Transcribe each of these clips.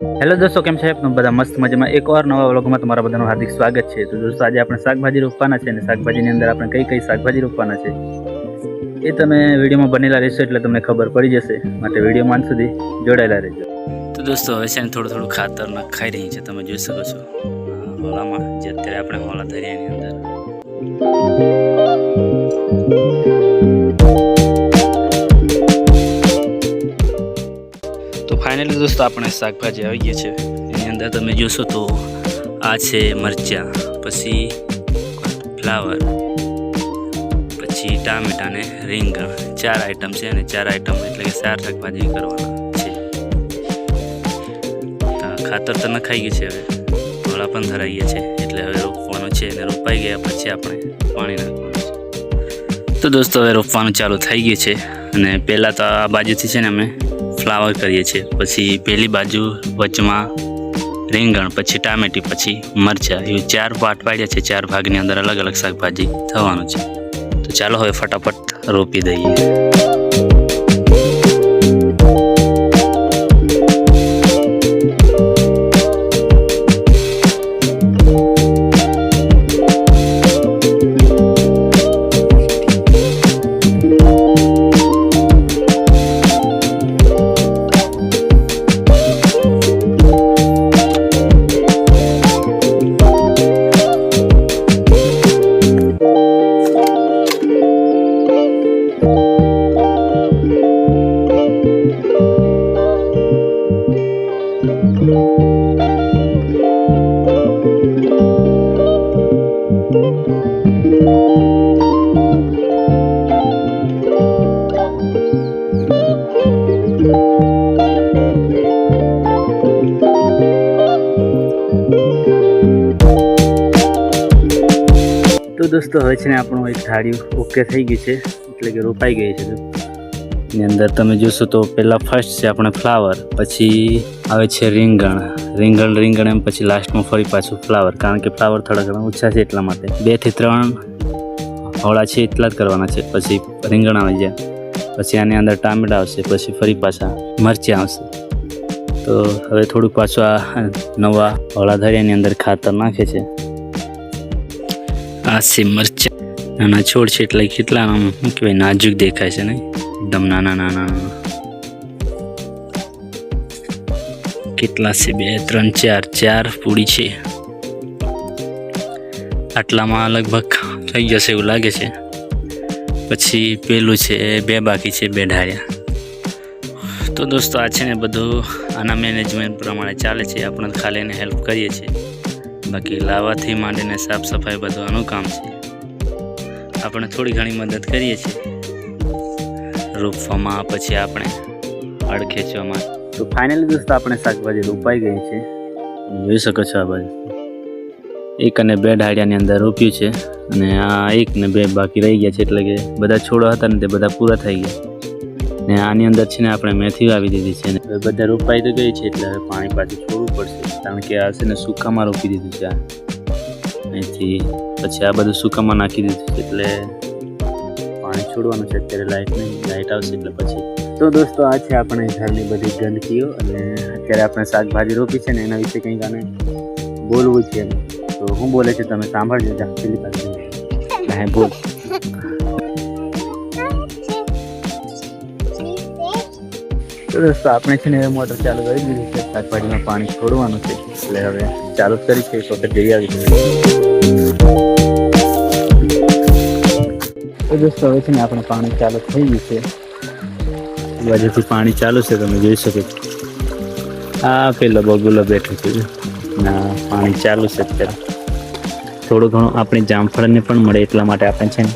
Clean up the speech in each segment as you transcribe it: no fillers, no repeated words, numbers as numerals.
Hello दोस्तों, केम छे आपनु बधा मस्त मजामां। एक और नवा व्लॉगमां तमारा बधानुं हार्दिक स्वागत छे। तो दोस्तों, आज आपणे शाकभाजी रोपवाना छे अने शाकभाजीनी अंदर आपणे कई कई शाकभाजी रोपवाना छे ए तमे विडियोमां बनेला रहेशो एटले तमने खबर पड़ी जशे। माटे विडियोमां अंत सुधी जोडाયેલા રહેજો। तो दोस्तों, हवे छे थोडું થોડું ખાતર નખાઈ રહી છે, તમે જોઈ શકો છો હોળામાં, જે અત્યારે આપણે હોળા દરિયાની અંદર। तो फाइनली दोस्तों, अपने शाकभाजी आई गई है। एनी अंदर तमे जोशो तो आ छे मरचा, पछी फ्लावर, पछी टामेटा ने રીંગણ। 4 आइटम है ने 4 आइटम एटले के 4 शाकभाजी करवाना छे। खातर तो नखाई गई है, हवे होळा पण धराई गया है एटले हवे रोपवानुं छे ने रोपाई गया पछी आपणे पाणी नाखवानुं छे। तो दोस्तों, हवे रोपवानुं चालू थई गयुं छे अने पहेला तो आ बाजुथी छे ने अमे फ्लावर करीए छे, पछी पहली बाजू वचमां રીંગણ, पछी टामेटी, पछी मरचा। ये 4 पार्ट पाड्या छे। 4 भागनी अंदर अलग अलग शाकभाजी थवानुं छे। तो चालो हवे फटाफट रोपी दईए। तो दोस्तों, हवे छे ने आपणुं एक ढाळियुं ओके थई गई है, एटले के रोपाई गई है। एनी अंदर तमे जोशो तो पहला फर्स्ट छे आपणे फ्लावर, पछी आवे छे રીંગણ एम पछी लास्ट में फरी पाछुं फ्लावर, कारण के फ्लावर थोड़ा घणा ओछा छे एटला माटे 2 થી 3 होळा छे एटला ज करवाना छे। पछी રીંગણ આવી જાય, पछी आनी अंदर टामेटा आवशे, पछी फरी पाछा मरचा आवशे। तो हवे थोड़ुं पाछुं आ नवा होळा दरियानी अंदर खातर नाखे छे। आ छे मरचा, नाना छोड़ छे एटले કેટલા આમ કહેવાય નાજુક દેખાય છે, નહીં एकदम नाना नाना કેટલા છે 2 3 4 પૂડી છે। આટલામાં લગભગ થઈ જશે એવું લાગે છે। પછી પેલું છે 2 બાકી છે, 2 ઢાળિયા। તો દોસ્તો, આ છે ને બધું આના મેનેજમેન્ટ પ્રમાણે ચાલે છે। આપણે ખાલી એને હેલ્પ કરીએ છીએ, બાકી લાવવાથી માંડીને સાફ સફાઈ બધું આનું કામ છે। આપણે થોડી ઘણી મદદ કરીએ છીએ रोपवामां, पछी आपणे हळ खेचवामां। तो फाइनली दोस्तों, आपणे शाकभाजी रोपाई गई है। जोई शको छो आ बाजु 1 અને 2 ढाळियानी अंदर रोप्युं छे अने आ 1 ને 2 बाकी रही गया छे, एटले के बधा छोड़ो हता ने ते बधा पूरा थई गया। ने आनी अंदर छे ने आपणे मेथी वावी दीधी छे ने बधा रोपाई तो गई छे, एटले हवे पाणी पाछुं छोडવું પડશે, कारण के आ छे ने सूकामां रोपी दीधुं छे। અહીંથી પછી આ બધું सूकामां નાખી દીધું છે, એટલે पानी छोड़वानुं छे। अत्यारे लाइट आवशे એટલે પછી। तो दोस्तों, आ छे आपणे घरनी बधी गंदकीओ अने अत्यारे आपणे शाकभाजी रोपी छे ने एना विषे कंईक आने बोलवुं छे। तो हुं बोले छे तमे सांभळजो। જા પેલી પાસે નહીં બોલ। तो दोस्तों, आपणे छे ने मोटर चालू करी दीधी छे, शाकभाजीमां पाणी छोड़वानुं छे, એટલે હવે ચાલુ કરી છે। એક વખત જઈ આવી। तो दोस्तों, हवे छे आपणे पाणी चालू थई गयुं छे। बाजुथी पाणी चालू छे, तमे जोई शको छो। आ पेलो बगुलो बेठो छे ना, पाणी चालू छे। अत्यारे थोडું ઘણું આપણે જામફળને પણ મળે એટલા માટે આપણે છે ને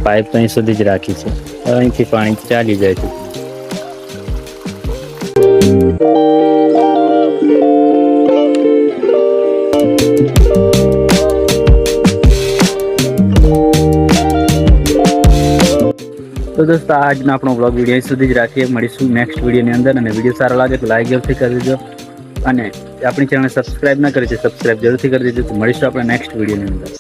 પાઇપ અહીં સુધી જ રાખી છે। અહીંથી પાણી ચાલી જાય છે। तो दोस्तों, आज अपनो ब्लॉग वीडियो सुधी ज राखीए। मळीशुं नेक्स्ट वीडियो अंदर। अने वीडियो सारो लागे तो लाइक जरूर कर दीजो, अने अपनी चैनल सब्सक्राइब ना करी तो सब्सक्राइब जरूर कर दीजिए। तो मळीशुं आपणे नेक्स्ट वीडियो अंदर।